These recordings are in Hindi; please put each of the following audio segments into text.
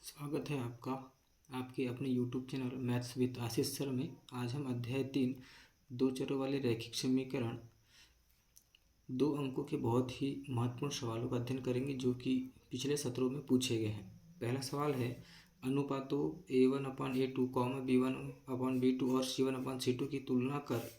स्वागत है आपका आपके अपने YouTube channel maths with Ashish sir में। आज हम अध्याय 3 दो चरों वाले रैखिक समीकरण 2 अंकों के बहुत ही महत्वपूर्ण सवालों का अध्ययन करेंगे जो कि पिछले सत्रों में पूछे गए हैं। पहला सवाल है, अनुपातों a1/a2, b1/b2 और c1/c2 की तुलना कर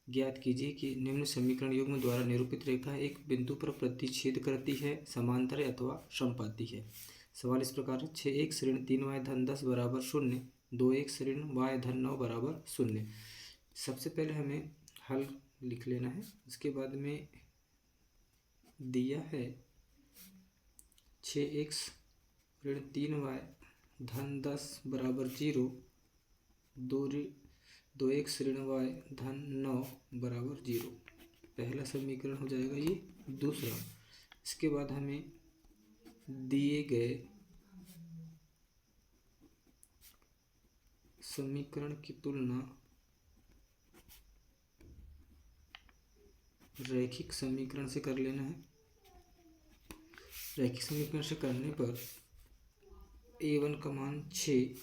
ज्ञात कीजिए कि निम्न समीकरण युग्म द्वारा निरूपित रेखा एक बिंदु पर प्रतिच्छेद करती है, समांतर है अथवा समपाती है। सवाल इस प्रकार है, 6x ऋण 3y धन 10 बराबर 0, 2x ऋण y धन 9 बराबर 0। सबसे पहले हमें हल लिख लेना है। इसके बाद में दिया है 6x ऋण 3y धन 10 बराबर 0, 2x ऋण y धन 9 बराबर 0। पहला समीकरण हो जाएगा ये। दूसरा, इसके बाद हमें दिए गए समीकरण की तुलना रैखिक समीकरण से कर लेना है। रैखिक समीकरण से करने पर a1 का मान 6,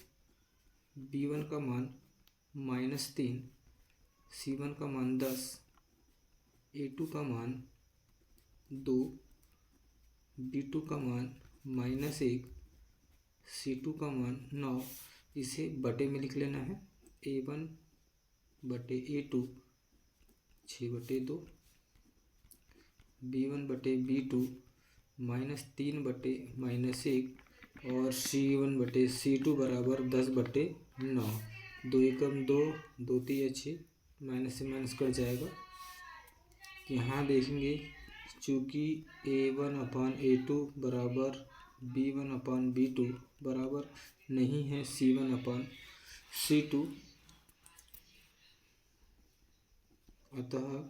b1 का मान -3, c1 का मान 10, a2 का मान 2, b2 का मान -1, c2 का मान 9। इसे बटे में लिख लेना है। a1 बटे a2 6/2, b1 बटे b2 -3 बटे -1 और c1 बटे c2 बराबर 10/9। 2 एकम 2, 2 3 6, माइनस से माइनस कट जाएगा। यहाँ देखेंगे चूँकि a1/a2 बराबर b1/b2 बराबर नहीं है c1/c2, अतः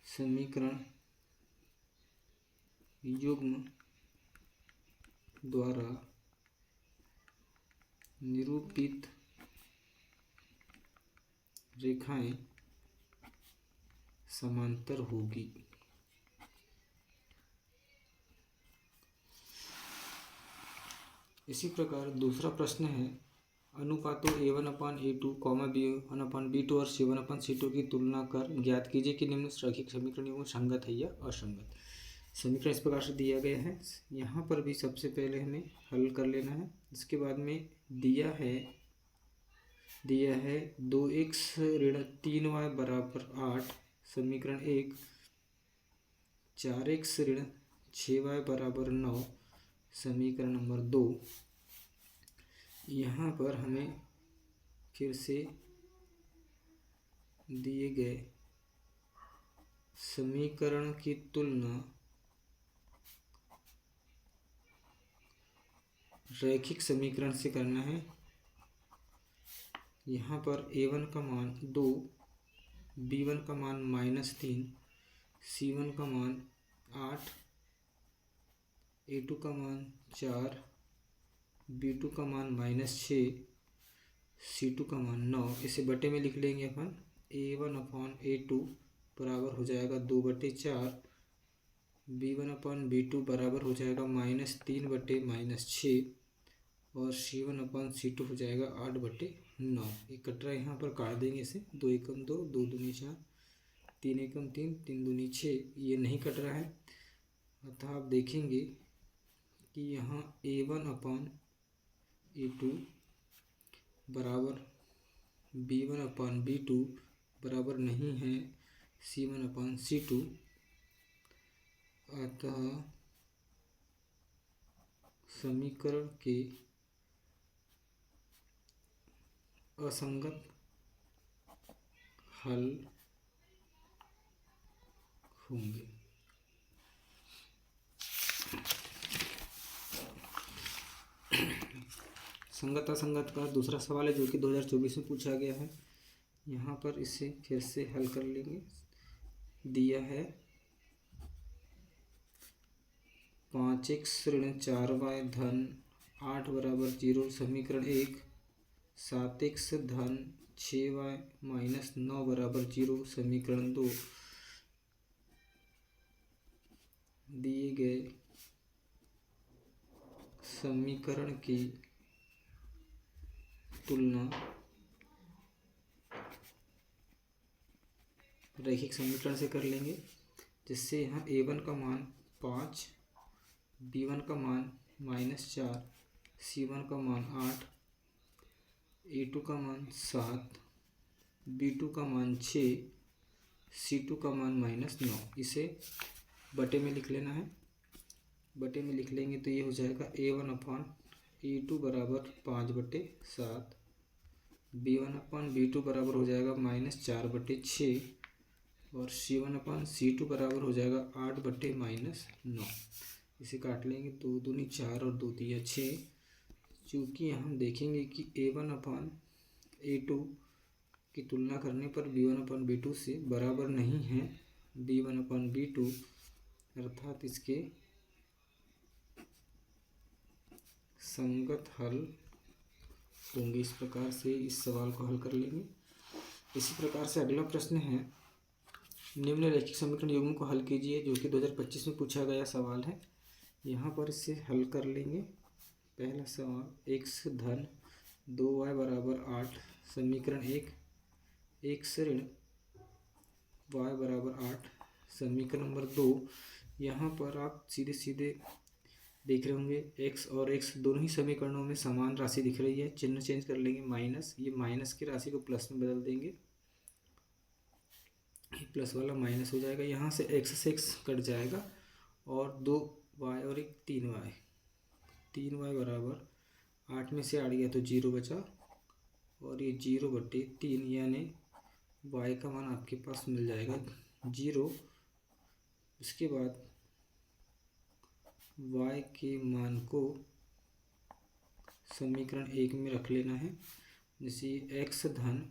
समीकरण युग्म द्वारा निरूपित रेखाएं समांतर होगी। इसी प्रकार दूसरा प्रश्न है, अनुपातों a1/a2, b1/b2 और c1/c2 की तुलना कर ज्ञात कीजिए कि निम्न रैखिक समीकरण युग्म संगत है या असंगत। समीकरण इस प्रकार से दिया गया है। यहाँ पर भी सबसे पहले हमें हल कर लेना है। इसके बाद में दिया है 2x ऋण 3y बराबर 8, समीकरण 1, 4x ऋण 6y बराबर 9, समीकरण नंबर 2। यहाँ पर हमें फिर से दिए गए समीकरण की तुलना रैखिक समीकरण से करना है। यहाँ पर a1 का मान 2, b1 का मान -3, c1 का मान 8, a2 का मान 4, b2 का मान -6, c2 का मान 9। इसे बटे में लिख लेंगे अपन। a1/a2 बराबर हो जाएगा 2/4, b1/b2 बराबर हो जाएगा -3 बटे -6 और c1/c2 हो जाएगा 8/9। ये कट रहा है, यहाँ पर काट देंगे इसे। 2 एकम 2, 2 दूनी 4, 3 एकम 3, 3 दूनी 6। ये नहीं कट रहा है, अतः आप देखेंगे कि यहाँ a1/a2 बराबर b1/b2 बराबर नहीं है c1/c2, अतः समीकरण के असंगत हल होंगे। संगत असंगत का दूसरा सवाल है जो कि 2024 में पूछा गया है। यहाँ पर इसे फिर से हल कर लेंगे। दिया है 5x ऋण 4y धन 8 बराबर 0, समीकरण 1, 7x धन 6y -9 बराबर 0, समीकरण 2। दिए गए समीकरण की तुलना रैखिक समीकरण से कर लेंगे, जिससे यहाँ a1 का मान 5, b1 का मान -4, c1 का मान 8, a2 का मान 7, b2 का मान 6, c2 का मान -9। इसे बटे में लिख लेना है। बटे में लिख लेंगे तो ये हो जाएगा a1/a2 बराबर 5/7, b1/b2 बराबर हो जाएगा -4/6 और c1/c2 बराबर हो जाएगा 8/-9। इसे काट लेंगे, 2 दूनी 4 और 2 तिया 6। चूँकि हम देखेंगे कि a1/a2 की तुलना करने पर b1/b2 से बराबर नहीं है b1/b2, अर्थात इसके संगत हल होंगे। इस प्रकार से इस सवाल को हल कर लेंगे। इसी प्रकार से अगला प्रश्न है, निम्न रैखिक समीकरण युग्म को हल कीजिए, जो कि 2025 में पूछा गया सवाल है। यहाँ पर इसे हल कर लेंगे। पहला सवाल, x धन 2y बराबर 8, समीकरण 1, x ऋण y बराबर 8, समीकरण नंबर 2। यहाँ पर आप सीधे सीधे देख रहे होंगे x और x दोनों ही समीकरणों में समान राशि दिख रही है। चिन्ह चेंज कर लेंगे, माइनस, ये माइनस की राशि को प्लस में बदल देंगे, प्लस वाला माइनस हो जाएगा। यहाँ से x कट जाएगा और 2y और एक 3y, 3y बराबर 8 में से 8 गया तो 0 बचा और ये 0/3, यानी y का मान आपके पास मिल जाएगा 0। उसके बाद y के मान को समीकरण 1 में रख लेना है, जैसे x धन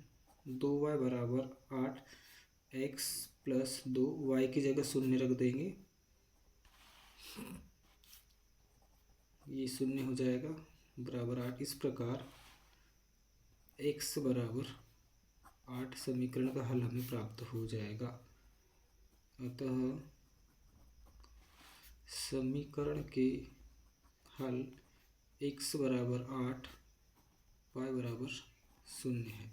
2y बराबर 8, x प्लस 2, y की जगह 0 रख देंगे, ये 0 हो जाएगा बराबर 8। इस प्रकार x बराबर 8 समीकरण का हल हमें प्राप्त हो जाएगा। अतः समीकरण के हल x बराबर 8, y बराबर 0 है,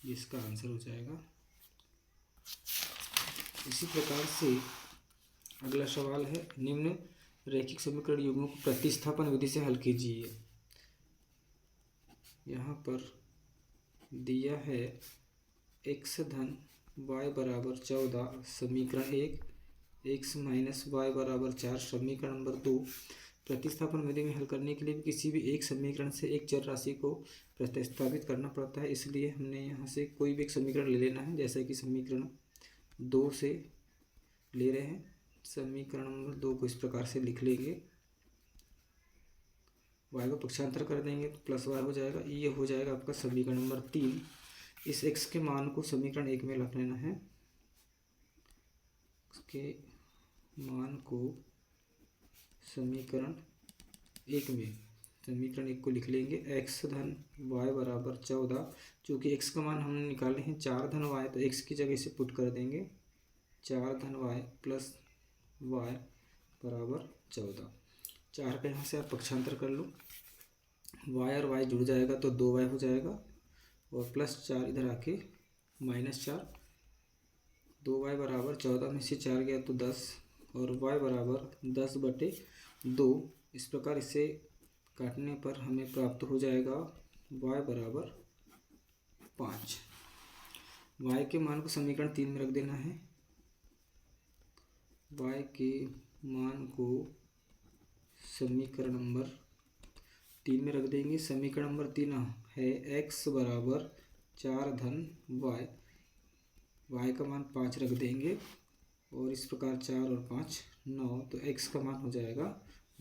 ये इसका आंसर हो जाएगा। इसी प्रकार से अगला सवाल है, निम्न रैखिक समीकरण युग्मों को प्रतिस्थापन विधि से हल कीजिए। यहाँ पर दिया है x धन y बराबर 14, समीकरण 1, x माइनस वाई बराबर 4, समीकरण नंबर 2। प्रतिस्थापन विधि में हल करने के लिए भी किसी भी एक समीकरण से एक चर राशि को प्रतिस्थापित करना पड़ता है, इसलिए हमने यहाँ से कोई भी एक समीकरण ले लेना है। जैसे कि समीकरण 2 से ले रहे हैं, समीकरण नंबर 2 को इस प्रकार से लिख लेंगे, y को पक्षांतर कर देंगे तो प्लस y हो जाएगा, ये हो जाएगा आपका समीकरण नंबर 3। इस x के मान को समीकरण 1 में रख लेना है, उसके मान को समीकरण 1 में, समीकरण 1 को लिख लेंगे, x धन y बराबर 14। चूँकि x का मान हमने निकाले हैं 4 धन y, तो x की जगह इसे पुट कर देंगे, 4 धन y प्लस y बराबर 14। 4 का यहाँ से आप पक्षांतर कर लो, y और y जुड़ जाएगा तो 2y हो जाएगा और प्लस 4 इधर आके -4, 2y बराबर 14 में से 4 गया तो 10 और y बराबर 10/2। इस प्रकार इसे काटने पर हमें प्राप्त हो जाएगा y बराबर 5। y के मान को समीकरण 3 में रख देना है, y के मान को समीकरण नंबर 3 में रख देंगे। समीकरण नंबर 3 है x बराबर 4 धन y, y का मान 5 रख देंगे और इस प्रकार 4 और 5 9, तो x का मान हो जाएगा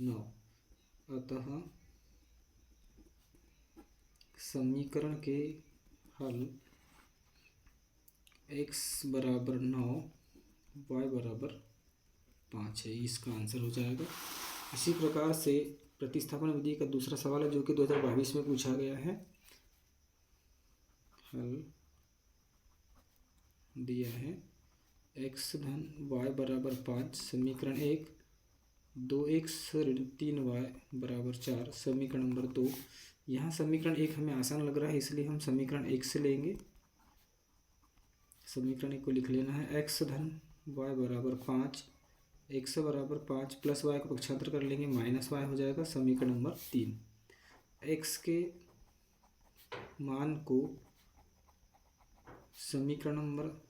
9। अतः समीकरण के हल x बराबर 9, y बराबर 5 है, इसका आंसर हो जाएगा। इसी प्रकार से प्रतिस्थापन विधि का दूसरा सवाल है, जो कि 2022 में पूछा गया है। हल दिया है x धन y बराबर 5, समीकरण 1, 2x ऋण 3y बराबर 4। समीकरण नंबर 2। यहाँ समीकरण 1 हमें आसान लग रहा है, इसलिए हम समीकरण 1 से लेंगे। समीकरण 1 को लिख लेना है। x धन y बराबर 5, x बराबर 5 प्लस y को पक्षांतर कर लेंगे, माइनस y हो जाएगा। समीकरण नंबर 3। x के मान को समीकरण नंबर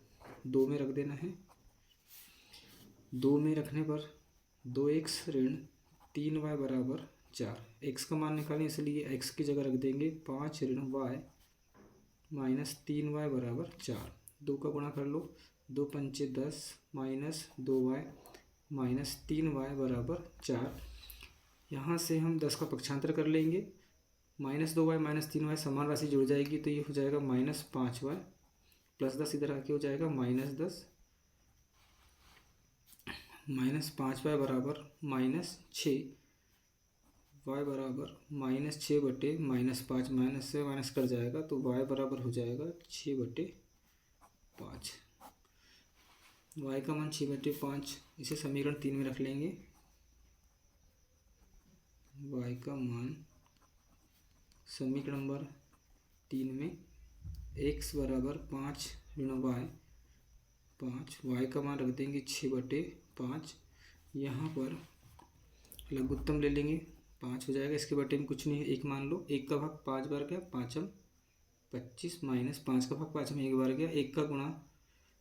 2 में रख देना है। 2 में रखने पर 2x ऋण 3y बराबर 4। x का मान निकालें, इसलिए x की जगह रख देंगे 5 ऋण y माइनस 3y बराबर 4। 2 का गुणा कर लो, 2 पंचे 10 माइनस 2y माइनस 3y बराबर 4। यहाँ से हम 10 का पक्षांतर कर लेंगे, माइनस 2y माइनस 3y समान राशि जुड़ जाएगी, तो ये हो जाएगा माइनस 5y प्लस 10 इधर आके हो जाएगा माइनस 10। माइनस 5y बराबर माइनस 6, y बराबर माइनस 6 बटे माइनस 5, माइनस से माइनस कर जाएगा, तो y बराबर हो जाएगा 6/5। y का मान 6/5, इसे समीकरण 3 में रख लेंगे। y का मान समीकरण नंबर 3 में x बराबर 5 ऋण y 5, y का मान रख देंगे 6/5। यहाँ पर लघुत्तम ले लेंगे, 5 हो जाएगा। इसके बटे में कुछ नहीं है, 1 मान लो। 1 का भाग 5 बार गया, 5 25 माइनस 5 का भाग 5 में 1 बार गया। 1 का गुणा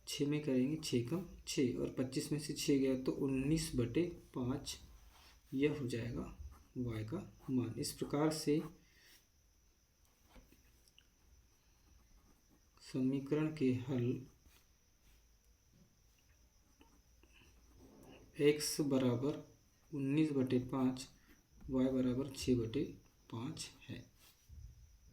6 में करेंगे, 6 कम 6 और 25 में से 6 गया तो 19/5 यह हो जाएगा y का मान। इस प्रकार से समीकरण के हल x बराबर 19/5, y बराबर 6/5 है।